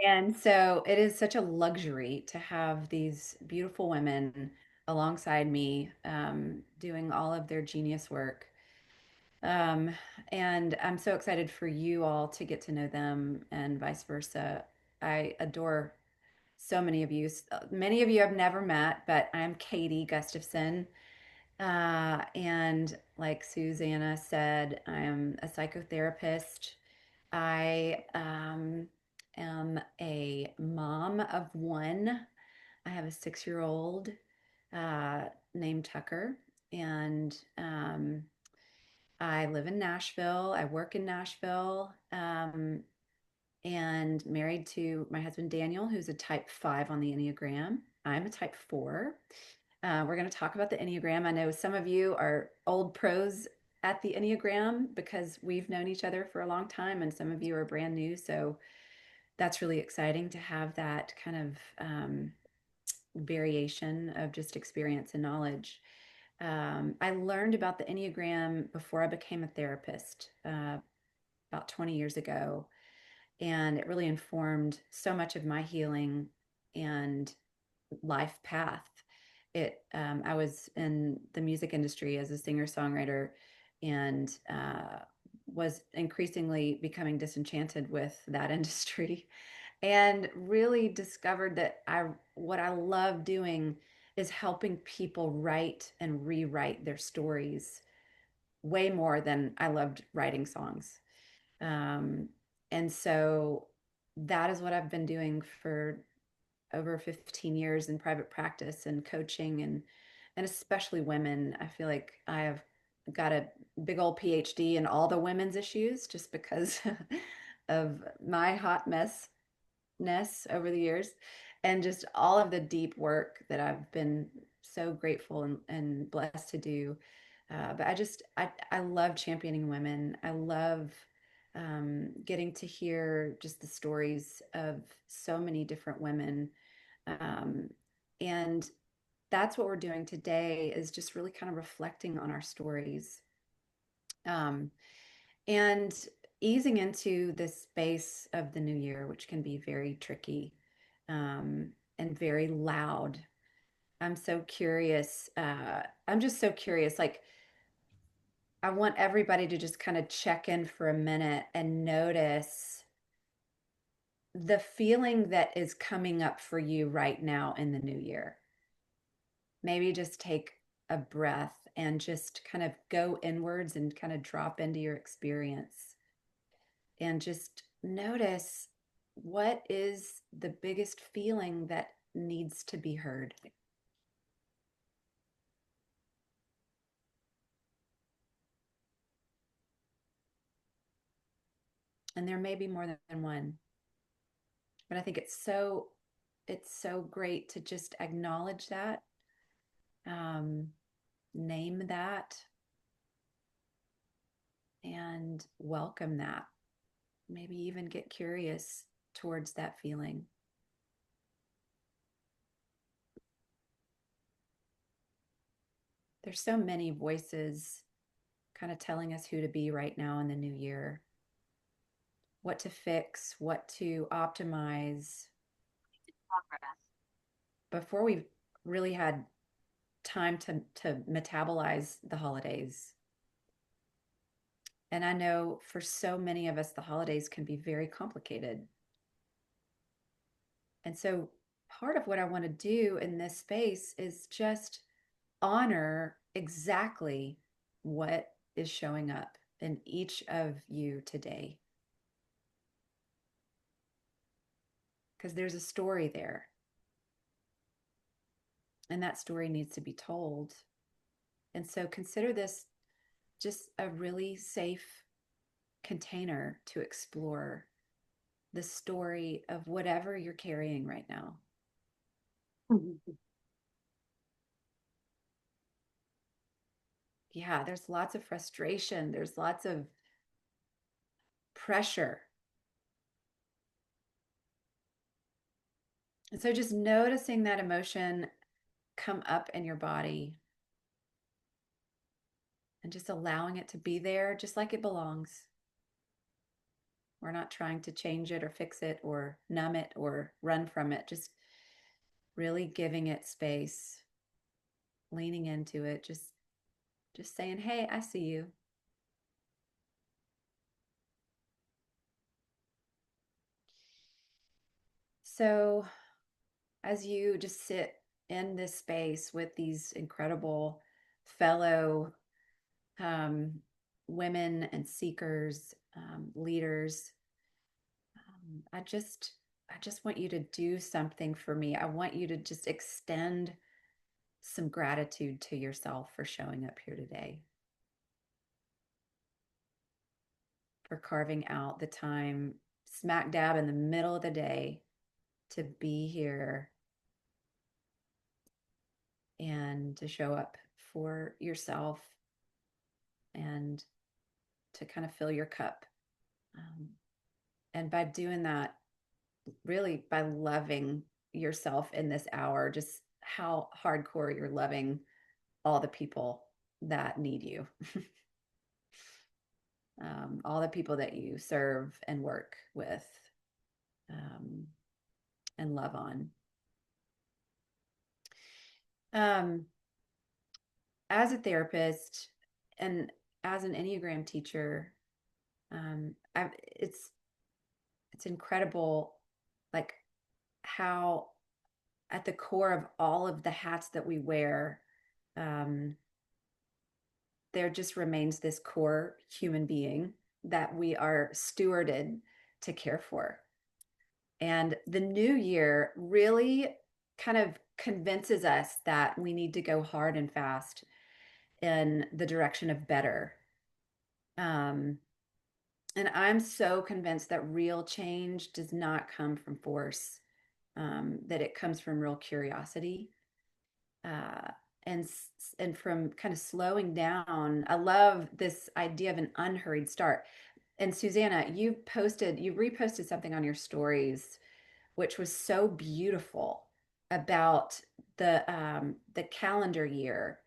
And so it is such a luxury to have these beautiful women alongside me, doing all of their genius work. Um, and I'm so excited for you all to get to know them and vice versa. I adore so many of you. Many of you I've never met, but I'm Katie Gustafson. And like Susanna said, I am a psychotherapist. I am a mom of one. I have a 6 year old uh, named Tucker, and I live in Nashville. I work in Nashville, and married to my husband Daniel, who's a type 5 on the Enneagram. I'm a type 4. We're going to talk about the Enneagram. I know some of you are old pros at the Enneagram because we've known each other for a long time, and some of you are brand new. So that's really exciting to have that kind of variation of just experience and knowledge. I learned about the Enneagram before I became a therapist about 20 years ago, and it really informed so much of my healing and life path. I was in the music industry as a singer-songwriter and was increasingly becoming disenchanted with that industry and really discovered that what I love doing is helping people write and rewrite their stories way more than I loved writing songs. Um, and so that is what I've been doing for over 15 years in private practice and coaching and especially women. I feel like I have got a big old PhD in all the women's issues just because of my hot messness over the years and just all of the deep work that I've been so grateful and blessed to do. But I love championing women. I love getting to hear just the stories of so many different women, um, and that's what we're doing today is just really kind of reflecting on our stories, um, and easing into this space of the new year, which can be very tricky, and very loud. I'm so curious. I'm just so curious. Like, I want everybody to just kind of check in for a minute and notice the feeling that is coming up for you right now in the new year. Maybe just take a breath and just kind of go inwards and kind of drop into your experience and just notice what is the biggest feeling that needs to be heard. And there may be more than one, but I think it's so great to just acknowledge that, um, name that, and welcome that. Maybe even get curious towards that feeling. There's so many voices kind of telling us who to be right now in the new year, what to fix, what to optimize before we've really had time to metabolize the holidays. And I know for so many of us, the holidays can be very complicated. And so part of what I want to do in this space is just honor exactly what is showing up in each of you today. Because there's a story there, and that story needs to be told. And so consider this just a really safe container to explore the story of whatever you're carrying right now. Yeah, there's lots of frustration, there's lots of pressure. And so just noticing that emotion come up in your body and just allowing it to be there just like it belongs. We're not trying to change it or fix it or numb it or run from it. Just really giving it space, leaning into it, just saying, "Hey, I see you." So, as you just sit in this space with these incredible fellow um, women and seekers, leaders, I just want you to do something for me. I want you to just extend some gratitude to yourself for showing up here today, for carving out the time smack dab in the middle of the day to be here and to show up for yourself and to kind of fill your cup. Um, and by doing that, really by loving yourself in this hour, just how hardcore you're loving all the people that need you, all the people that you serve and work with, um, and love on. Um, as a therapist and as an Enneagram teacher, it's incredible, like how at the core of all of the hats that we wear, um, there just remains this core human being that we are stewarded to care for. And the new year really kind of convinces us that we need to go hard and fast in the direction of better. Um, and I'm so convinced that real change does not come from force, that it comes from real curiosity, uh, and and from kind of slowing down. I love this idea of an unhurried start. And Susanna, you reposted something on your stories, which was so beautiful about the calendar year.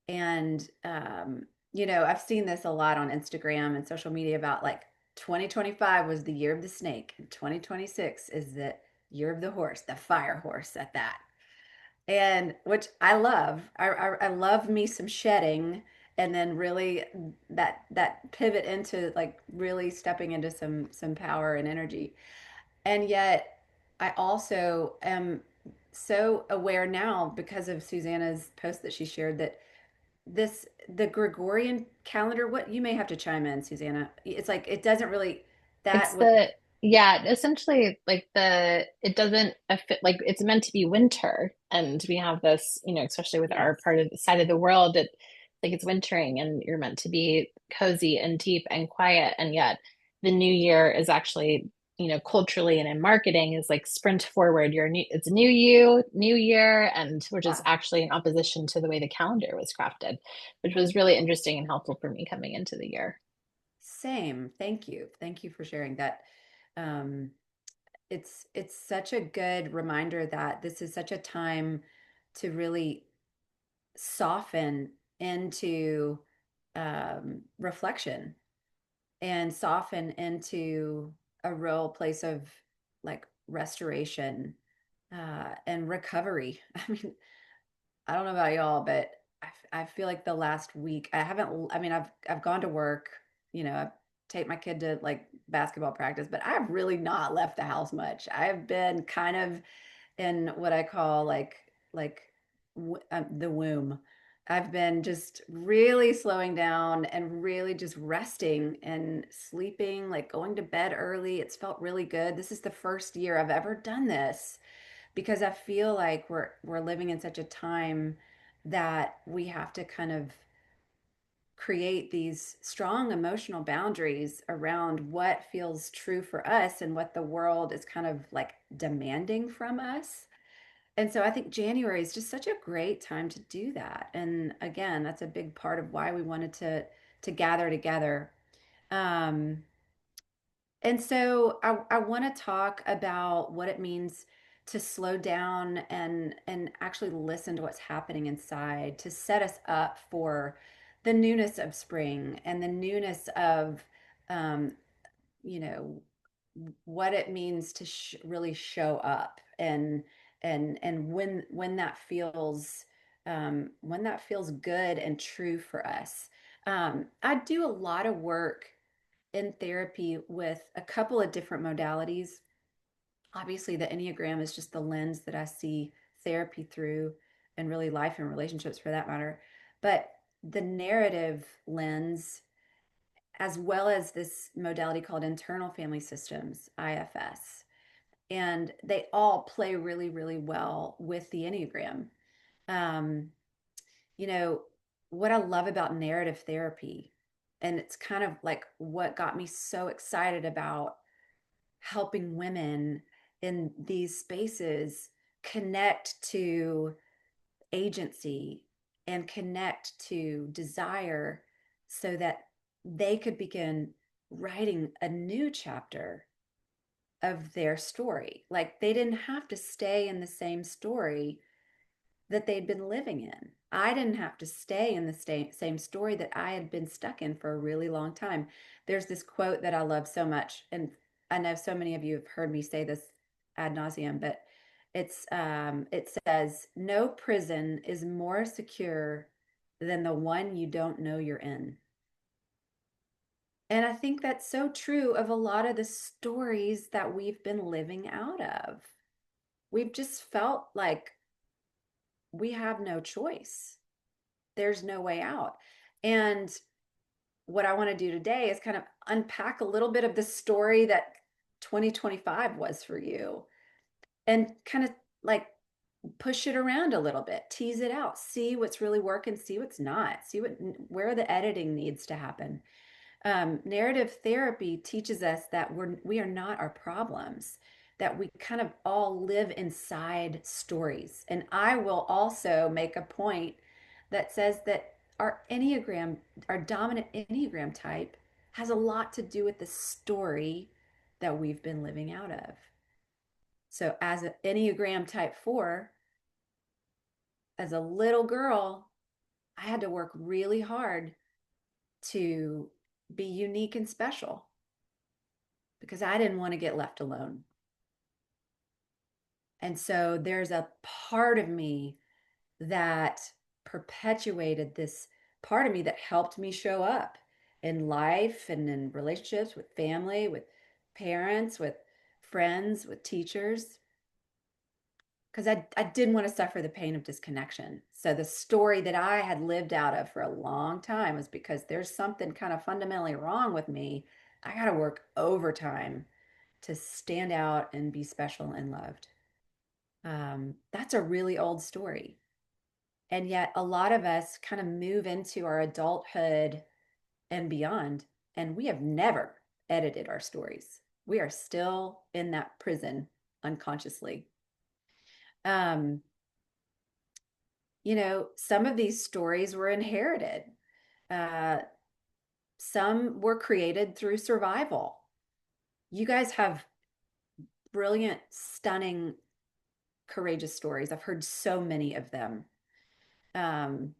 And I've seen this a lot on Instagram and social media about like 2025 was the year of the snake, and 2026 is the year of the horse, the fire horse at that. And which I love. I love me some shedding, and then really that pivot into like really stepping into some power and energy. And yet, I also am so aware now because of Susanna's post that she shared that the Gregorian calendar, what you may have to chime in, Susanna. It's like it doesn't really It's that what the yeah, essentially like the it doesn't fit like it's meant to be winter, and we have this, especially with our yes. part of the side of the world, it like it's wintering and you're meant to be cozy and deep and quiet, and yet the new year is actually, culturally and in marketing is like sprint forward. It's new you, new year, and which is Wow. actually in opposition to the way the calendar was crafted, which was really interesting and helpful for me coming into the year. Same. Thank you. Thank you for sharing that. Um, it's such a good reminder that this is such a time to really soften into reflection and soften into a real place of like restoration and recovery. I mean, I don't know about y'all, but I feel like the last week I haven't. I mean, I've gone to work. I take my kid to like basketball practice, but I've really not left the house much. I've been kind of in what I call like the womb. I've been just really slowing down and really just resting and sleeping, like going to bed early. It's felt really good. This is the first year I've ever done this because I feel like we're living in such a time that we have to kind of create these strong emotional boundaries around what feels true for us and what the world is kind of like demanding from us. And so I think January is just such a great time to do that. And again, that's a big part of why we wanted to gather together. Um, and so I want to talk about what it means to slow down and actually listen to what's happening inside to set us up for the newness of spring and the newness of um, you know what it means to really show up, and when that feels good and true for us. I do a lot of work in therapy with a couple of different modalities. Obviously, the Enneagram is just the lens that I see therapy through, and really life and relationships for that matter. But the narrative lens, as well as this modality called internal family systems, IFS, and they all play really, really well with the Enneagram. Um, you know, what I love about narrative therapy, and it's kind of like what got me so excited about helping women in these spaces connect to agency and connect to desire, so that they could begin writing a new chapter of their story. Like they didn't have to stay in the same story that they'd been living in. I didn't have to stay in the same story that I had been stuck in for a really long time. There's this quote that I love so much, and I know so many of you have heard me say this ad nauseum, but it says, "No prison is more secure than the one you don't know you're in." And I think that's so true of a lot of the stories that we've been living out of. We've just felt like we have no choice. There's no way out. And what I want to do today is kind of unpack a little bit of the story that 2025 was for you, and kind of like push it around a little bit, tease it out, see what's really working, see what's not, see where the editing needs to happen. Narrative therapy teaches us that we are not our problems, that we kind of all live inside stories. And I will also make a point that says that our Enneagram, our dominant Enneagram type, has a lot to do with the story that we've been living out of. So, as an Enneagram type 4, as a little girl, I had to work really hard to be unique and special because I didn't want to get left alone. And so there's a part of me that perpetuated this part of me that helped me show up in life and in relationships with family, with parents, with friends, with teachers, because I didn't want to suffer the pain of disconnection. So the story that I had lived out of for a long time was, because there's something kind of fundamentally wrong with me, I got to work overtime to stand out and be special and loved. That's a really old story. And yet, a lot of us kind of move into our adulthood and beyond, and we have never edited our stories. We are still in that prison unconsciously. Um, some of these stories were inherited. Uh, some were created through survival. You guys have brilliant, stunning, courageous stories. I've heard so many of them. Um,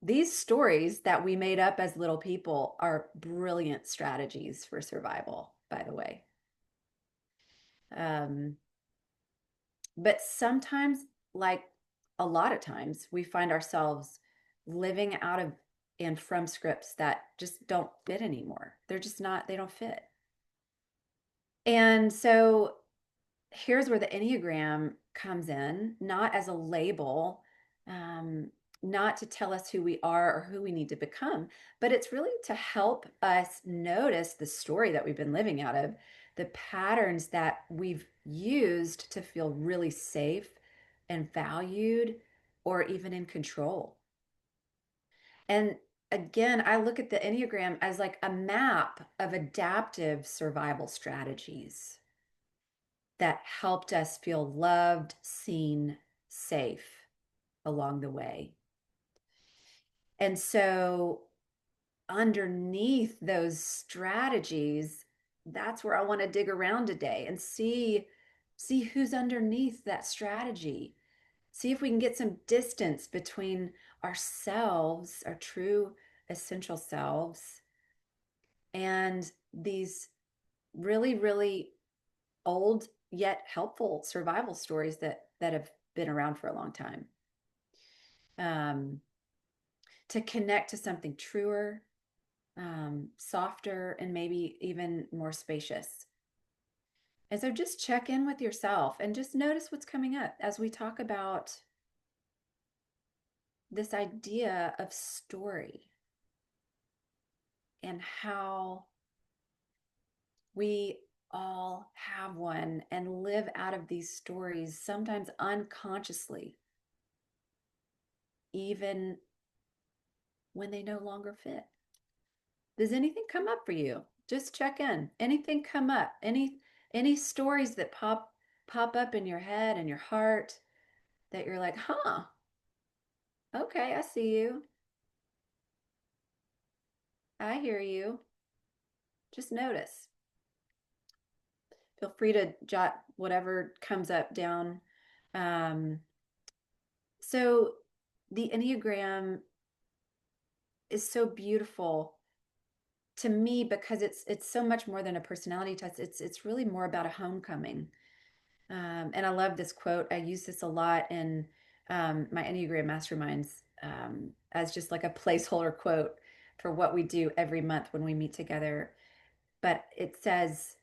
these stories that we made up as little people are brilliant strategies for survival, by the way. Um, but sometimes, like a lot of times, we find ourselves living out of and from scripts that just don't fit anymore. They're just not, they don't fit. And so here's where the Enneagram comes in, not as a label, um, not to tell us who we are or who we need to become, but it's really to help us notice the story that we've been living out of, the patterns that we've used to feel really safe and valued or even in control. And again, I look at the Enneagram as like a map of adaptive survival strategies that helped us feel loved, seen, safe along the way. And so, underneath those strategies, that's where I want to dig around today and see who's underneath that strategy. See if we can get some distance between ourselves, our true essential selves, and these really, really old yet helpful survival stories that have been around for a long time. Um, to connect to something truer, softer, and maybe even more spacious. And so just check in with yourself and just notice what's coming up as we talk about this idea of story and how we all have one and live out of these stories, sometimes unconsciously, even when they no longer fit. Does anything come up for you? Just check in. Anything come up? Any stories that pop up in your head and your heart that you're like, huh, okay, I see you. I hear you. Just notice. Feel free to jot whatever comes up down. Um, so the Enneagram is so beautiful to me because it's so much more than a personality test. It's really more about a homecoming. And I love this quote. I use this a lot in my Enneagram masterminds as just like a placeholder quote for what we do every month when we meet together. But it says,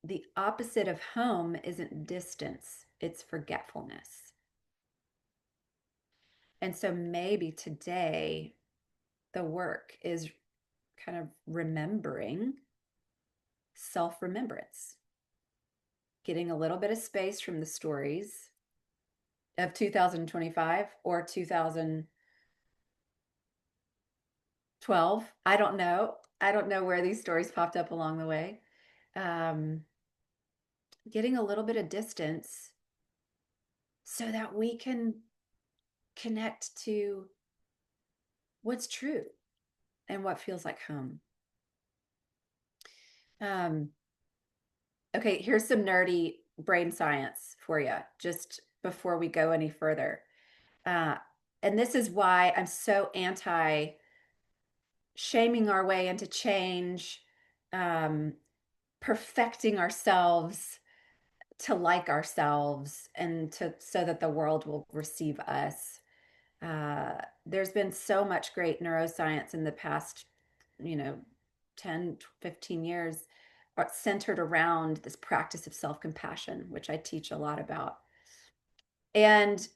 the opposite of home isn't distance, it's forgetfulness. And so maybe today the work is kind of remembering self remembrance, getting a little bit of space from the stories of 2025 or 2012. I don't know. I don't know where these stories popped up along the way. Um, Getting a little bit of distance so that we can connect to what's true and what feels like home. Um, okay, here's some nerdy brain science for you just before we go any further. Uh, and this is why I'm so anti shaming our way into change, um, perfecting ourselves to like ourselves and to so that the world will receive us. There's been so much great neuroscience in the past, you know, 10, 15 years centered around this practice of self-compassion, which I teach a lot about. And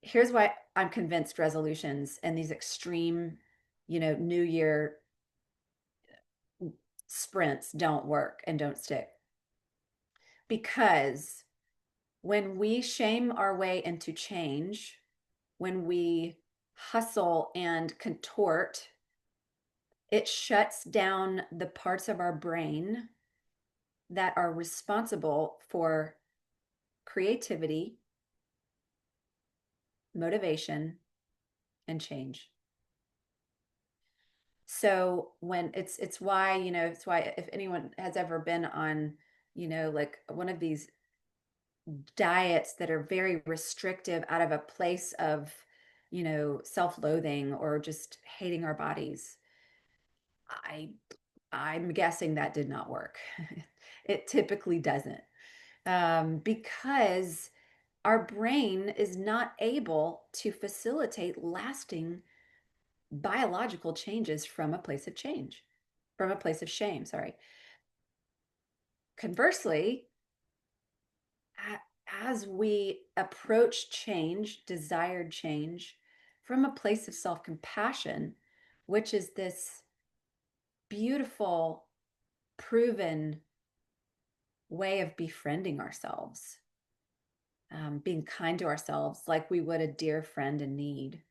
here's why I'm convinced resolutions and these extreme, New Year sprints don't work and don't stick. Because when we shame our way into change, when we hustle and contort, it shuts down the parts of our brain that are responsible for creativity, motivation, and change. So when it's why, it's why if anyone has ever been on, like one of these diets that are very restrictive out of a place of, self-loathing or just hating our bodies, I I'm guessing that did not work. It typically doesn't, because our brain is not able to facilitate lasting biological changes from a place of change, from a place of shame, sorry. Conversely, as we approach change, desired change, from a place of self compassion, which is this beautiful, proven way of befriending ourselves, being kind to ourselves like we would a dear friend in need.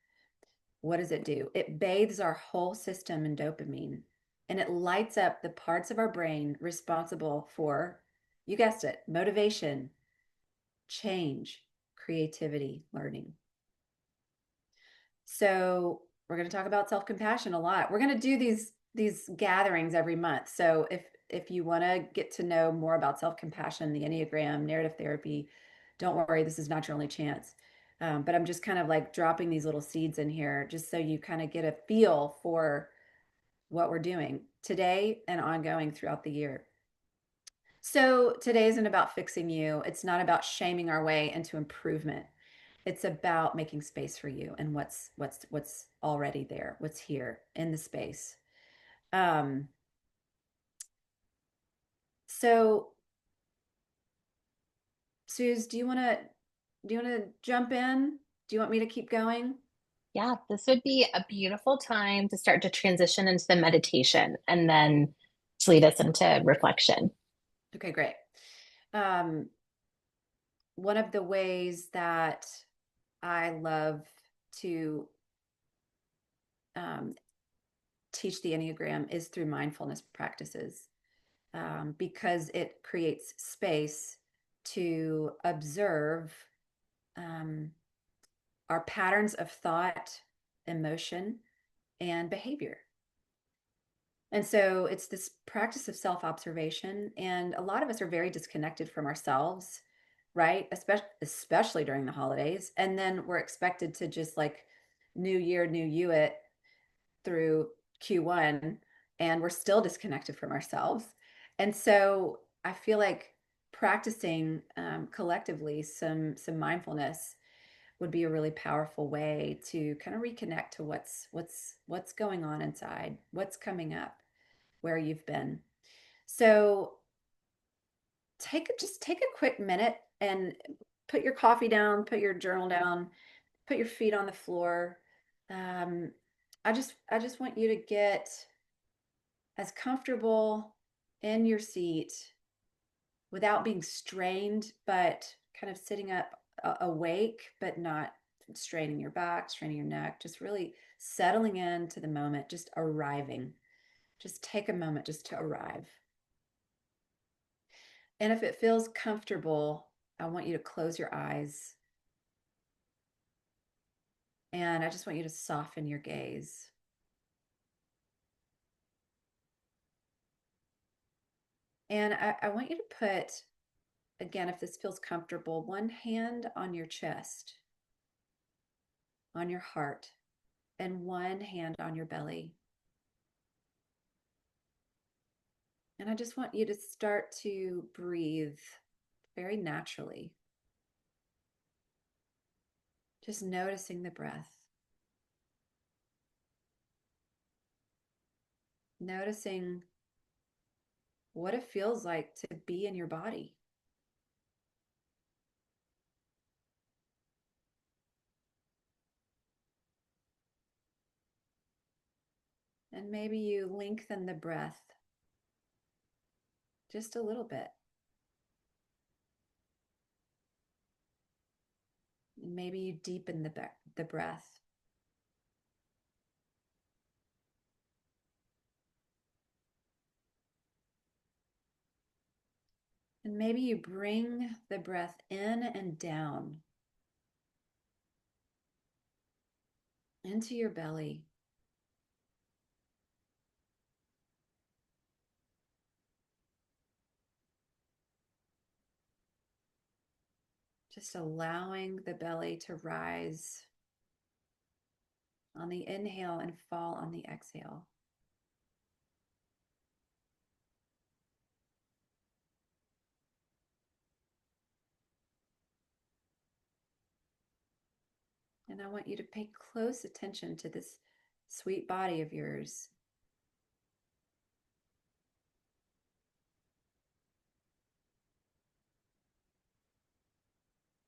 What does it do? It bathes our whole system in dopamine and it lights up the parts of our brain responsible for, you guessed it, motivation, change, creativity, learning. So we're going to talk about self-compassion a lot. We're going to do these gatherings every month. So if you want to get to know more about self-compassion, the Enneagram, narrative therapy, don't worry, this is not your only chance. But I'm just kind of like dropping these little seeds in here just so you kind of get a feel for what we're doing today and ongoing throughout the year. So today isn't about fixing you. It's not about shaming our way into improvement. It's about making space for you and what's already there, what's here in the space. Um, so Suze, do you want to jump in? Do you want me to keep going? Yeah, this would be a beautiful time to start to transition into the meditation and then to lead us into reflection. Okay, great. Um, one of the ways that I love to um, teach the Enneagram is through mindfulness practices, because it creates space to observe um, our patterns of thought, emotion, and behavior. And so it's this practice of self observation. And a lot of us are very disconnected from ourselves, right? Especially during the holidays. And then we're expected to just like new year, new you it through Q1, and we're still disconnected from ourselves. And so I feel like practicing collectively some mindfulness would be a really powerful way to kind of reconnect to what's going on inside, what's coming up, where you've been. So take a quick minute and put your coffee down, put your journal down, put your feet on the floor. Um, I just want you to get as comfortable in your seat without being strained, but kind of sitting up awake, but not straining your back, straining your neck, just really settling into the moment, just arriving. Just take a moment just to arrive. And if it feels comfortable, I want you to close your eyes and I just want you to soften your gaze. And I want you to put, again, if this feels comfortable, one hand on your chest, on your heart, and one hand on your belly. And I just want you to start to breathe very naturally, just noticing the breath, noticing what it feels like to be in your body. And maybe you lengthen the breath just a little bit. And maybe you deepen the breath. And maybe you bring the breath in and down into your belly, just allowing the belly to rise on the inhale and fall on the exhale. And I want you to pay close attention to this sweet body of yours.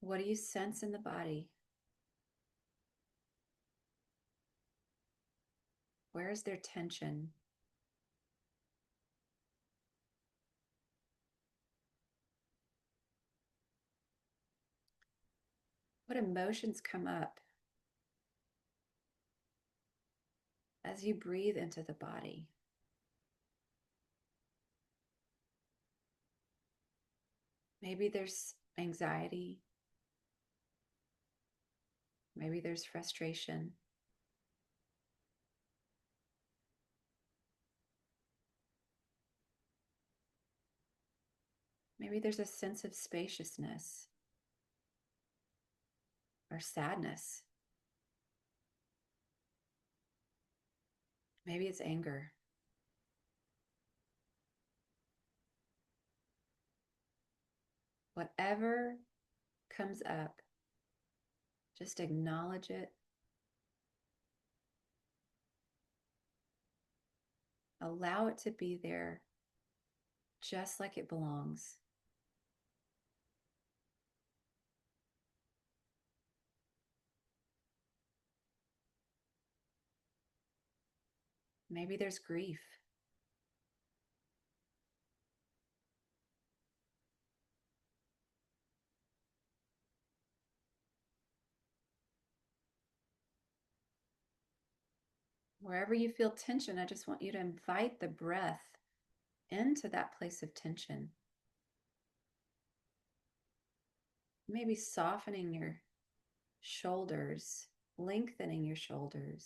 What do you sense in the body? Where is there tension? What emotions come up as you breathe into the body? Maybe there's anxiety. Maybe there's frustration. Maybe there's a sense of spaciousness or sadness. Maybe it's anger. Whatever comes up, just acknowledge it. Allow it to be there just like it belongs. Maybe there's grief. Wherever you feel tension, I just want you to invite the breath into that place of tension. Maybe softening your shoulders, lengthening your shoulders,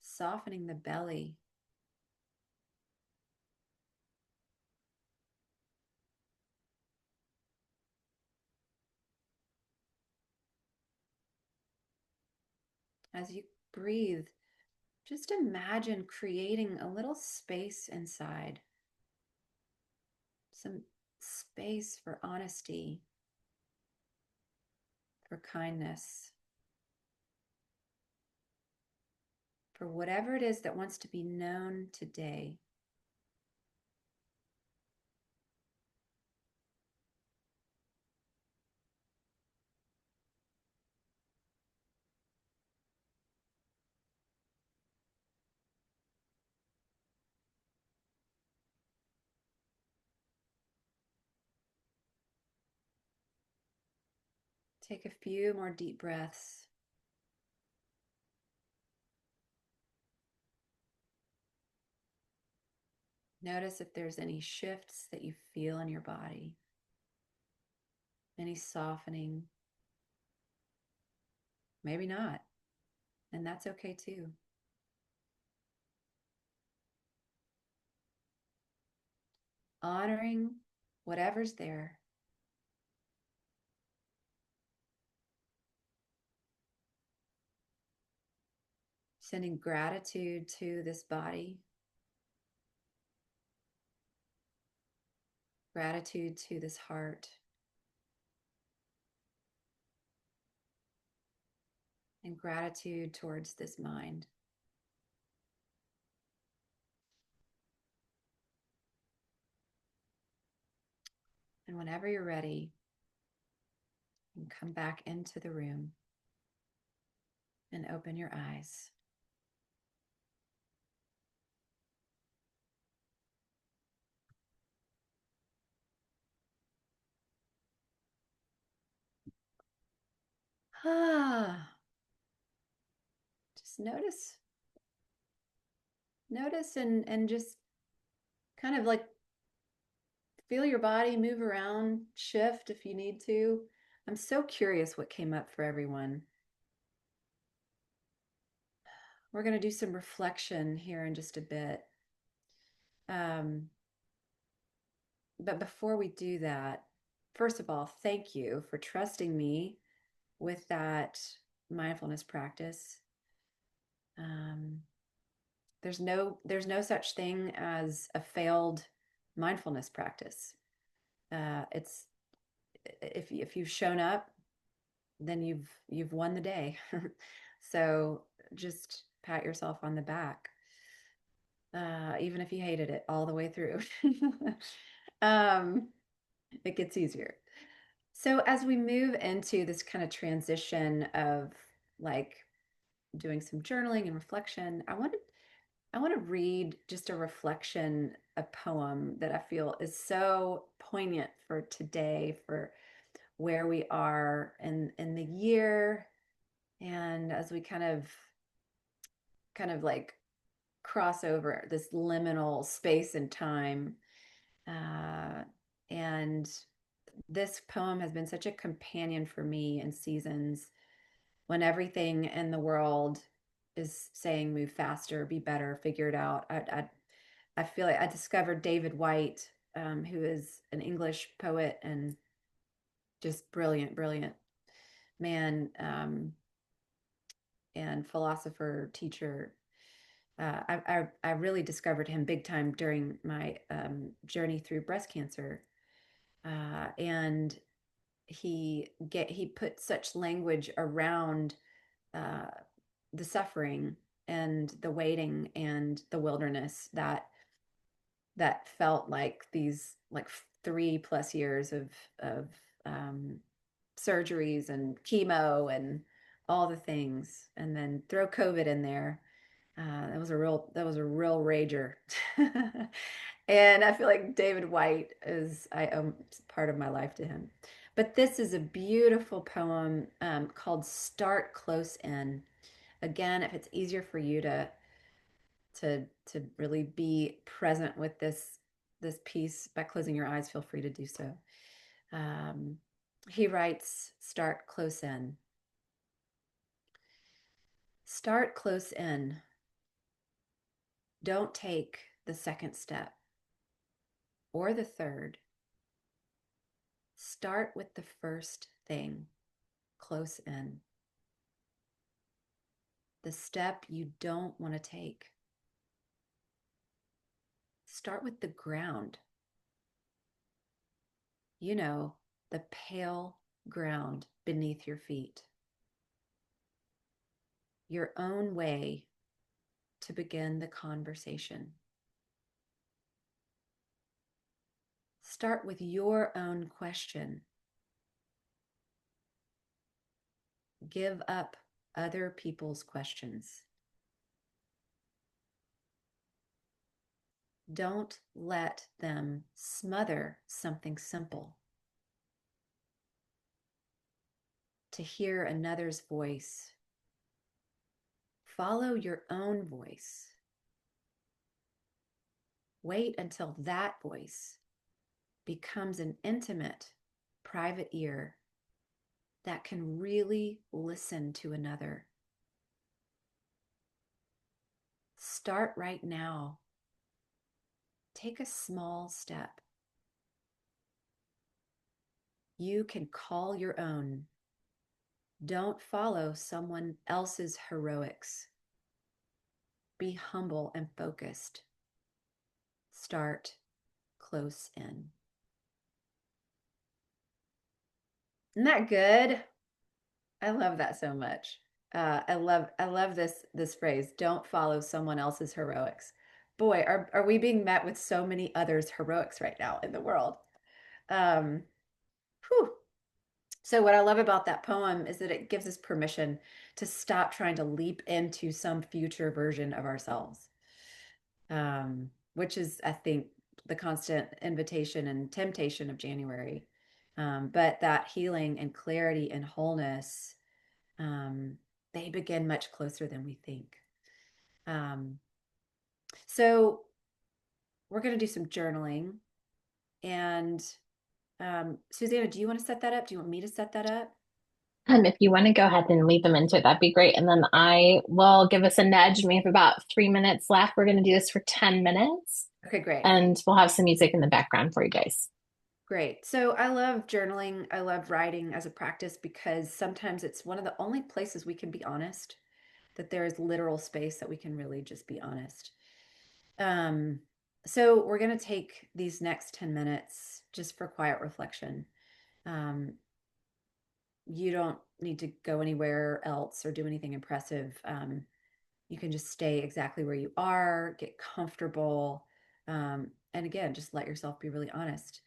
softening the belly. As you breathe, just imagine creating a little space inside, some space for honesty, for kindness, for whatever it is that wants to be known today. Take a few more deep breaths. Notice if there's any shifts that you feel in your body, any softening. Maybe not, and that's okay too. Honoring whatever's there, sending gratitude to this body, gratitude to this heart, and gratitude towards this mind. And whenever you're ready, you can come back into the room and open your eyes. Ah, just notice and just kind of like feel your body move around, shift if you need to. I'm so curious what came up for everyone. We're going to do some reflection here in just a bit. Um, but before we do that, first of all, thank you for trusting me with that mindfulness practice. Um, there's no such thing as a failed mindfulness practice. It's if you've shown up, then you've won the day. So just pat yourself on the back, even if you hated it all the way through. um, it gets easier. So as we move into this kind of transition of like doing some journaling and reflection, I want to read just a reflection, a poem that I feel is so poignant for today, for where we are in the year, and as we kind of like cross over this liminal space and time. Uh, and this poem has been such a companion for me in seasons when everything in the world is saying move faster, be better, figure it out. I feel like I discovered David White, who is an English poet and just brilliant, brilliant man, and philosopher, teacher. I really discovered him big time during my journey through breast cancer. And he put such language around uh, the suffering and the waiting and the wilderness that felt like these like 3+ years of um, surgeries and chemo and all the things, and then throw COVID in there. That was a real rager. And I feel like David White is I owe part of my life to him. But this is a beautiful poem called "Start Close In." Again, if it's easier for you to really be present with this piece by closing your eyes, feel free to do so. Um, he writes, "Start close in. Start close in. Don't take the second step or the third. Start with the first thing, close in. The step you don't want to take. Start with the ground. You know, the pale ground beneath your feet. Your own way to begin the conversation. Start with your own question. Give up other people's questions. Don't let them smother something simple. To hear another's voice, follow your own voice. Wait until that voice becomes an intimate, private ear that can really listen to another. Start right now. Take a small step. You can call your own. Don't follow someone else's heroics. Be humble and focused. Start close in. Isn't that good? I love that so much. I love this phrase. Don't follow someone else's heroics. Boy, are we being met with so many others' heroics right now in the world. Um, whew. So what I love about that poem is that it gives us permission to stop trying to leap into some future version of ourselves, which is, I think, the constant invitation and temptation of January. But that healing and clarity and wholeness, um, they begin much closer than we think. Um, so we're going to do some journaling. And Susanna, do you want to set that up? Do you want me to set that up? If you want to go ahead and lead them into it, that'd be great. And then I will give us a nudge. We have about 3 minutes left. We're going to do this for 10 minutes Okay, great. and we'll have some music in the background for you guys. Great. So I love journaling. I love writing as a practice because sometimes it's one of the only places we can be honest, that there is literal space that we can really just be honest. Um, so we're going to take these next 10 minutes just for quiet reflection. Um, you don't need to go anywhere else or do anything impressive. You can just stay exactly where you are, get comfortable. And again, just let yourself be really honest.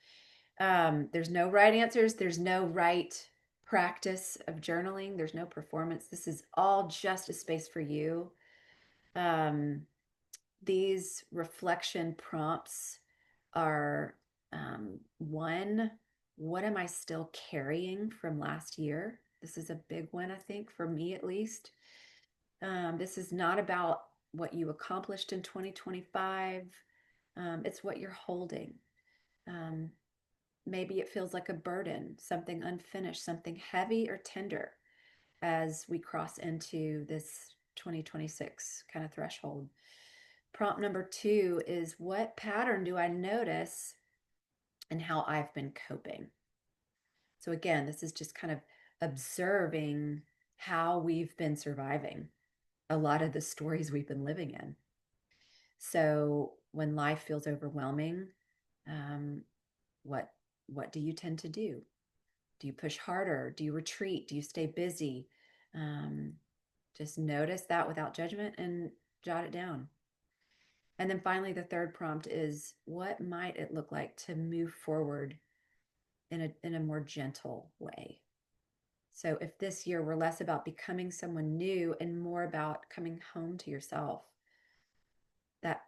There's no right answers. There's no right practice of journaling. There's no performance. This is all just a space for you. Um, these reflection prompts are one, what am I still carrying from last year? This is a big one, I think, for me at least. This is not about what you accomplished in 2025. It's what you're holding. Um, Maybe it feels like a burden, something unfinished, something heavy or tender as we cross into this 2026 kind of threshold. Prompt number 2 is, what pattern do I notice in how I've been coping? So, again, this is just kind of observing how we've been surviving a lot of the stories we've been living in. So, when life feels overwhelming, um, what what do you tend to do? Do you push harder? Do you retreat? Do you stay busy? Um, just notice that without judgment and jot it down. And then finally, the third prompt is what might it look like to move forward in a more gentle way? So if this year were less about becoming someone new and more about coming home to yourself,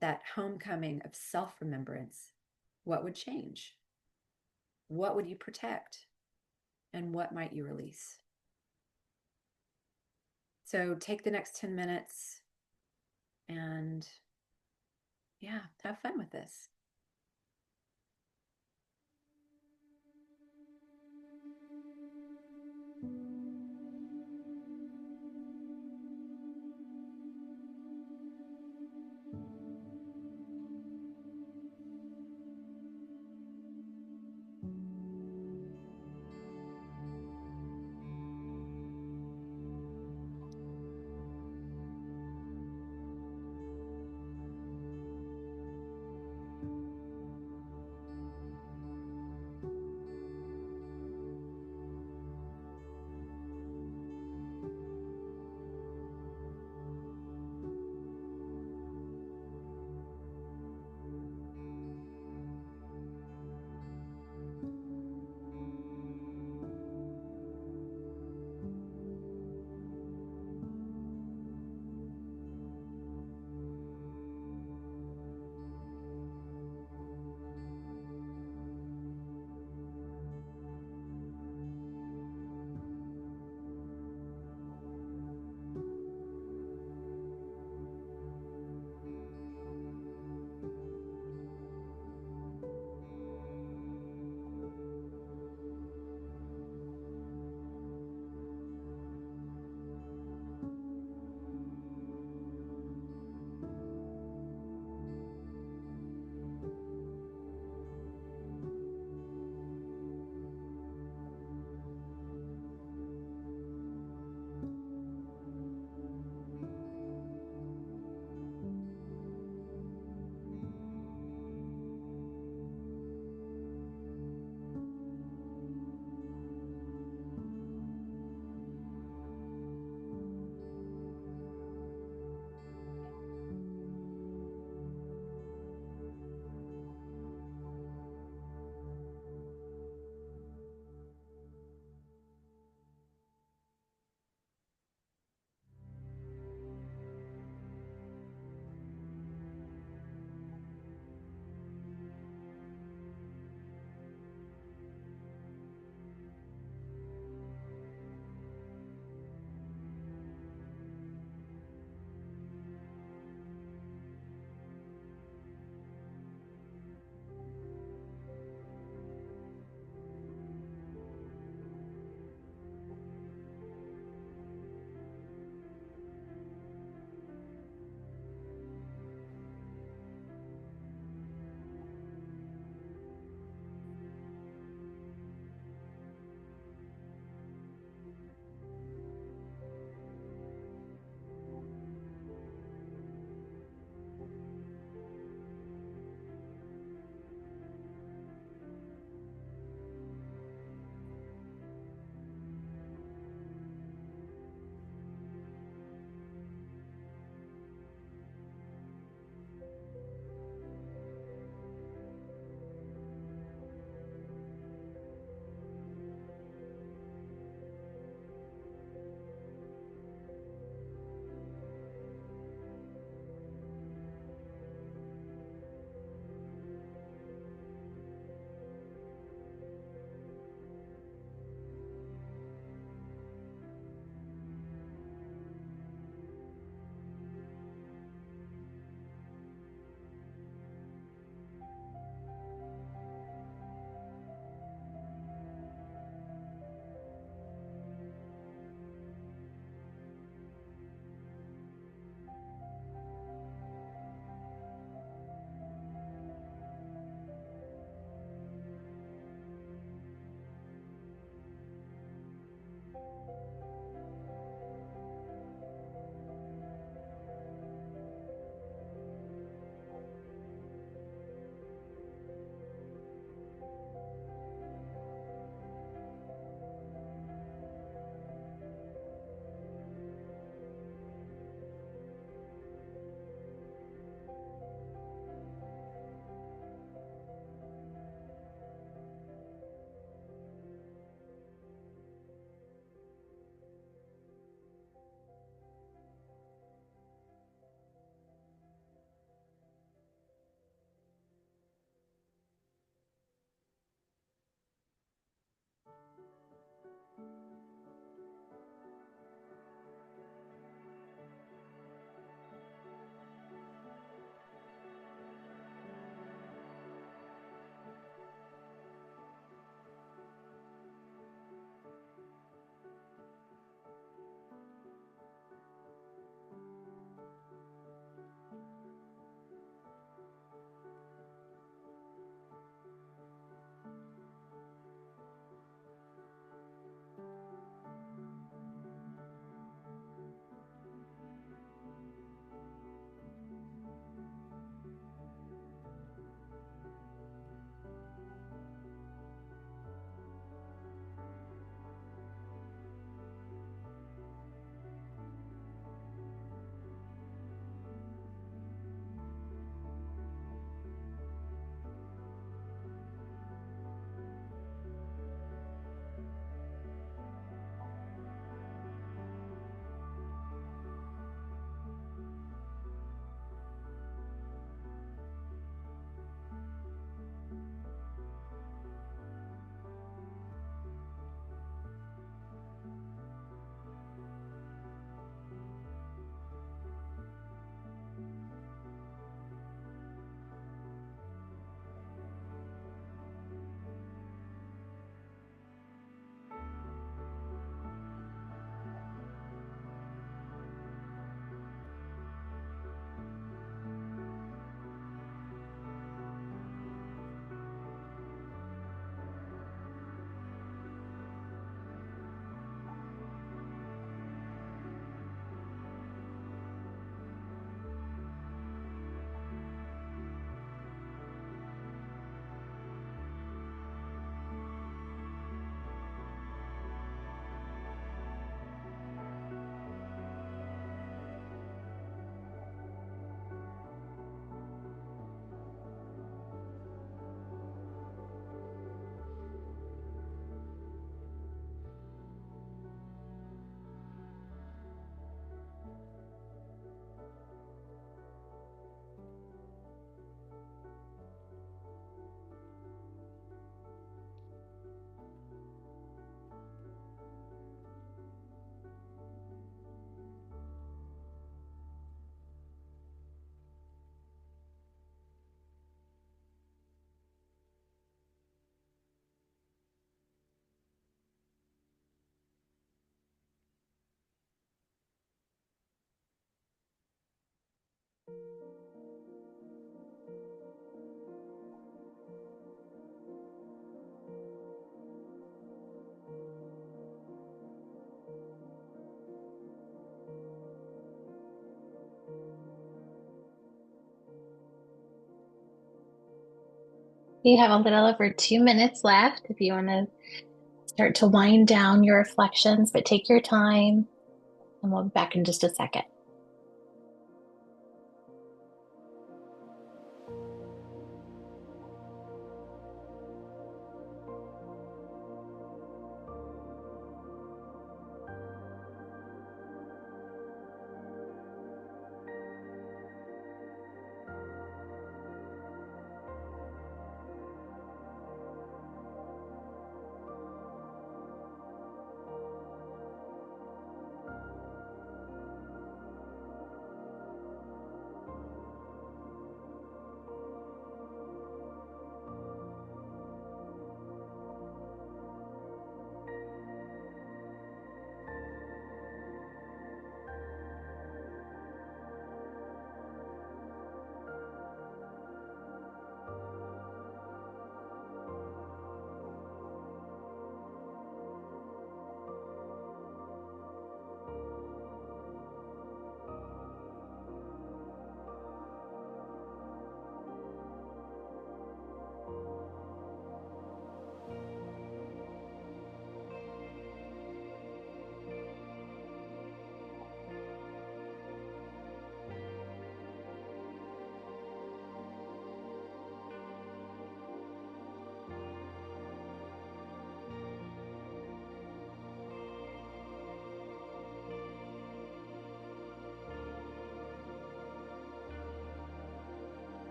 that homecoming of self-remembrance, what would change? What would you protect? And what might you release? So take the next 10 minutes and yeah, have fun with this. You have a little over 2 minutes left if you want to start to wind down your reflections, but take your time and we'll be back in just a second.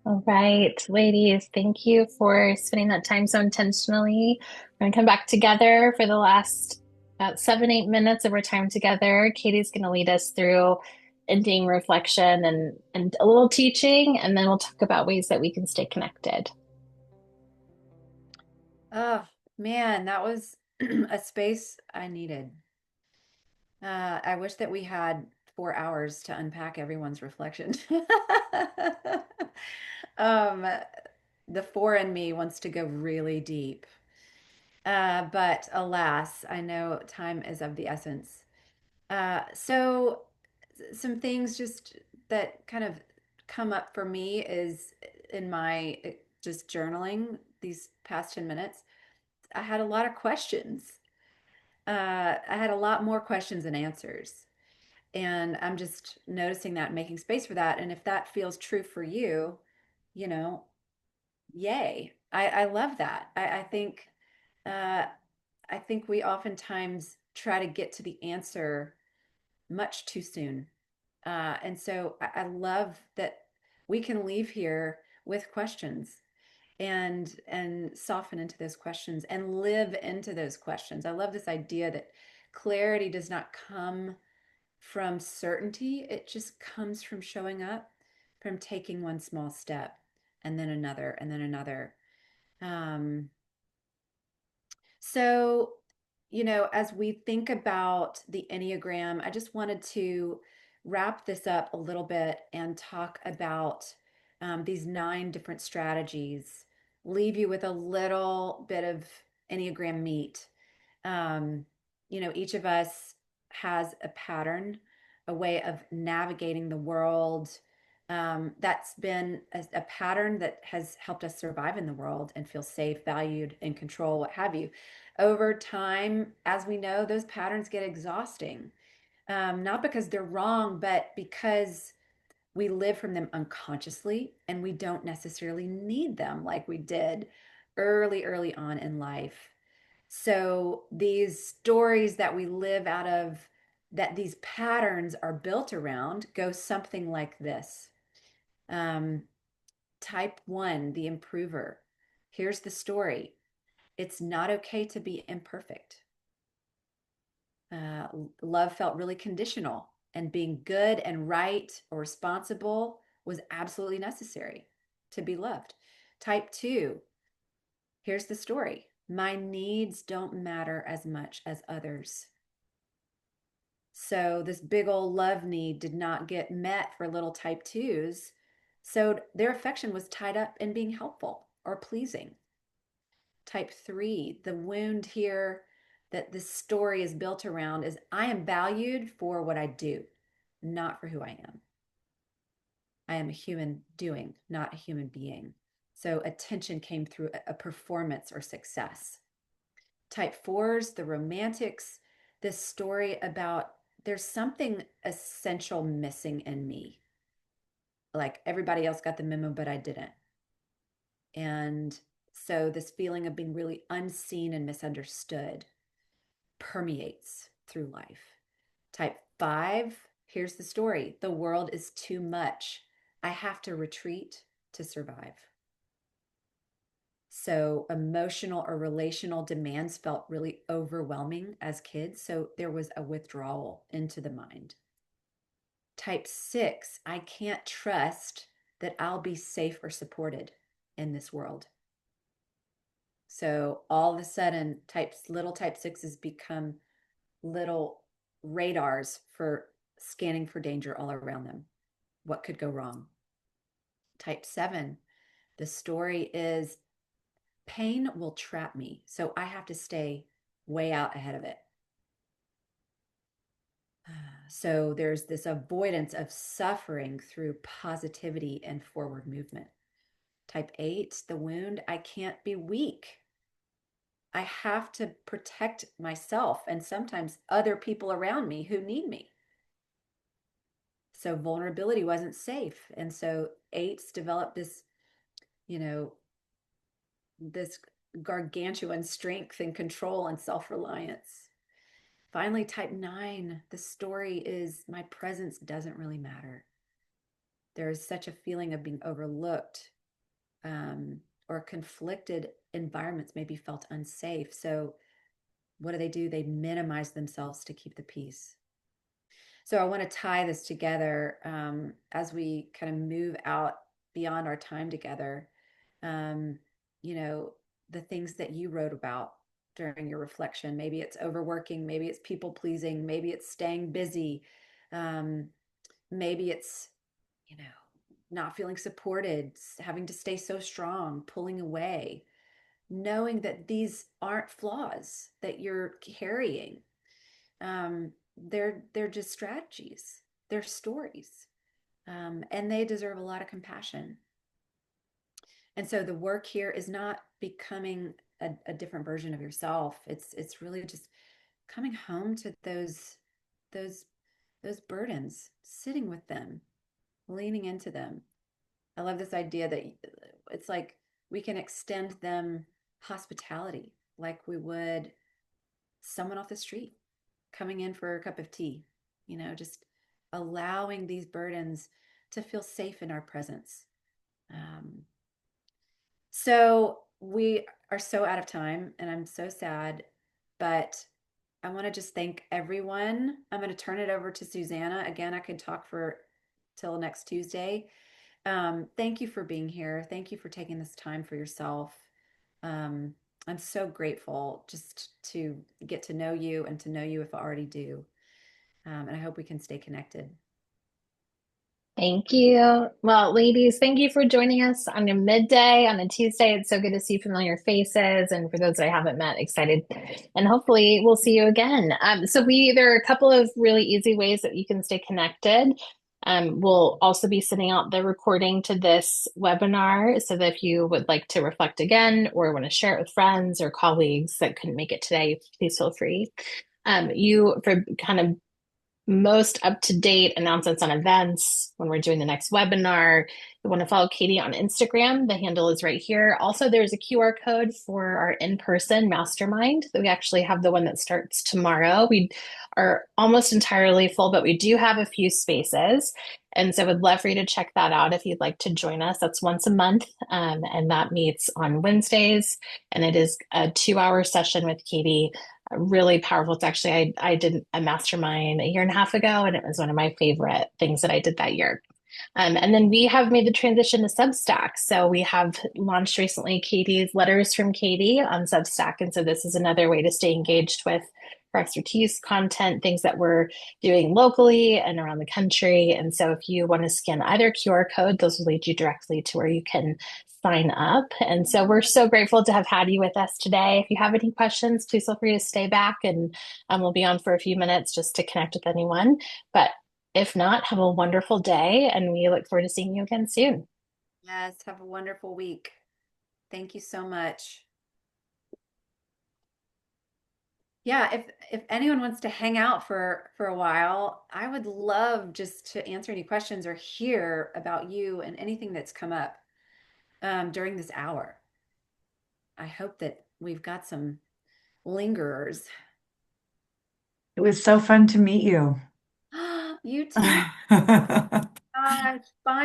All right, ladies, thank you for spending that time so intentionally. We're going to come back together for the last about 7, 8 minutes of our time together. Katie's going to lead us through ending reflection and a little teaching, and then we'll talk about ways that we can stay connected. Oh, man, that was a space I needed. I wish that we had 4 hours to unpack everyone's reflection. Um, the four in me wants to go really deep. But alas, I know time is of the essence. So some things just that kind of come up for me is in my just journaling these past 10 minutes. I had a lot of questions. I had a lot more questions than answers. And I'm just noticing that and making space for that. And if that feels true for you, you know, yay. I love that. Uh, I think we oftentimes try to get to the answer much too soon. And so I love that we can leave here with questions and soften into those questions and live into those questions. I love this idea that clarity does not come from certainty. It just comes from showing up, from taking one small step and then another and then another. Um, so, as we think about the Enneagram, I just wanted to wrap this up a little bit and talk about these 9 different strategies, leave you with a little bit of Enneagram meat. Um, each of us has a pattern a way of navigating the world. That's been a pattern that has helped us survive in the world and feel safe, valued, in control, what have you. Over time, as we know, those patterns get exhausting, not because they're wrong, but because we live from them unconsciously and we don't necessarily need them like we did early on in life. So these stories that we live out of, that these patterns are built around, go something like this. Um, Type one, the improver. Here's the story. It's not okay to be imperfect. Uh, Love felt really conditional, and being good and right or responsible was absolutely necessary to be loved. Type two, here's the story. My needs don't matter as much as others. So this big old love need did not get met for little type twos. So their affection was tied up in being helpful or pleasing. Type three, the wound here that this story is built around is I am valued for what I do, not for who I am. I am a human doing, not a human being. So attention came through a performance or success. Type fours, the romantics, this story about there's something essential missing in me. Like everybody else got the memo, but I didn't. And so this feeling of being really unseen and misunderstood permeates through life. Type five, here's the story. The world is too much. I have to retreat to survive. So emotional or relational demands felt really overwhelming as kids. So there was a withdrawal into the mind. Type six, I can't trust that I'll be safe or supported in this world. So all of a sudden, little type sixes become little radars for scanning for danger all around them. What could go wrong? Type seven, the story is pain will trap me. So I have to stay way out ahead of it. So there's this avoidance of suffering through positivity and forward movement. Type eight, the wound, I can't be weak. I have to protect myself and sometimes other people around me who need me. So vulnerability wasn't safe. And so eights developed this, you know, this gargantuan strength and control and self reliance. Finally, type nine, the story is my presence doesn't really matter. There is such a feeling of being overlooked, or conflicted environments maybe felt unsafe. So, what do? They minimize themselves to keep the peace. So I want to tie this together as we kind of move out beyond our time together. Um, you know, the things that you wrote about during your reflection. Maybe it's overworking, maybe it's people pleasing, maybe it's staying busy, um, maybe it's, you know, not feeling supported, having to stay so strong, pulling away, knowing that these aren't flaws that you're carrying. They're just strategies. They're stories, and they deserve a lot of compassion. And so the work here is not becoming a different version of yourself. It's really just coming home to those those burdens, sitting with them, leaning into them. I love this idea that it's like we can extend them hospitality like we would someone off the street coming in for a cup of tea, just allowing these burdens to feel safe in our presence. Um, so we are so out of time, and I'm so sad, but I want to just thank everyone. I'm going to turn it over to Susanna. Again, I could talk for till next Tuesday. Thank you for being here. Thank you for taking this time for yourself. Um, I'm so grateful just to get to know you and to know you if I already do. And I hope we can stay connected. Thank you. Well, ladies, thank you for joining us on a midday on a Tuesday. It's so good to see familiar faces. And for those that I haven't met, excited. And hopefully we'll see you again. There are a couple of really easy ways that you can stay connected. We'll also be sending out the recording to this webinar so that if you would like to reflect again or want to share it with friends or colleagues that couldn't make it today, please feel free. For kind of most up-to-date announcements on events when we're doing the next webinar. You want to follow Katie on Instagram. The handle is right here. Also, there's a QR code for our in-person mastermind. We actually have the one that starts tomorrow. We are almost entirely full, but we do have a few spaces. And so I would love for you to check that out if you'd like to join us. That's once a month, and that meets on Wednesdays. And it is a 2 hour session with Katie, really powerful. It's actually, I did a mastermind a year and a half ago, and it was one of my favorite things that I did that year. And then we have made the transition to Substack. So we have launched recently Katie's Letters from Katie on Substack. And so this is another way to stay engaged with our expertise content, things that we're doing locally and around the country. And so if you want to scan either QR code, those will lead you directly to where you can sign up. And so we're so grateful to have had you with us today. If you have any questions, please feel free to stay back and we'll be on for a few minutes just to connect with anyone. But if not, have a wonderful day and we look forward to seeing you again soon. Yes, have a wonderful week. Thank you so much. Yeah, if anyone wants to hang out for a while, I would love just to answer any questions or hear about you and anything that's come up during this hour. I hope that we've got some lingerers. It was so fun to meet you. You too. Gosh, fine.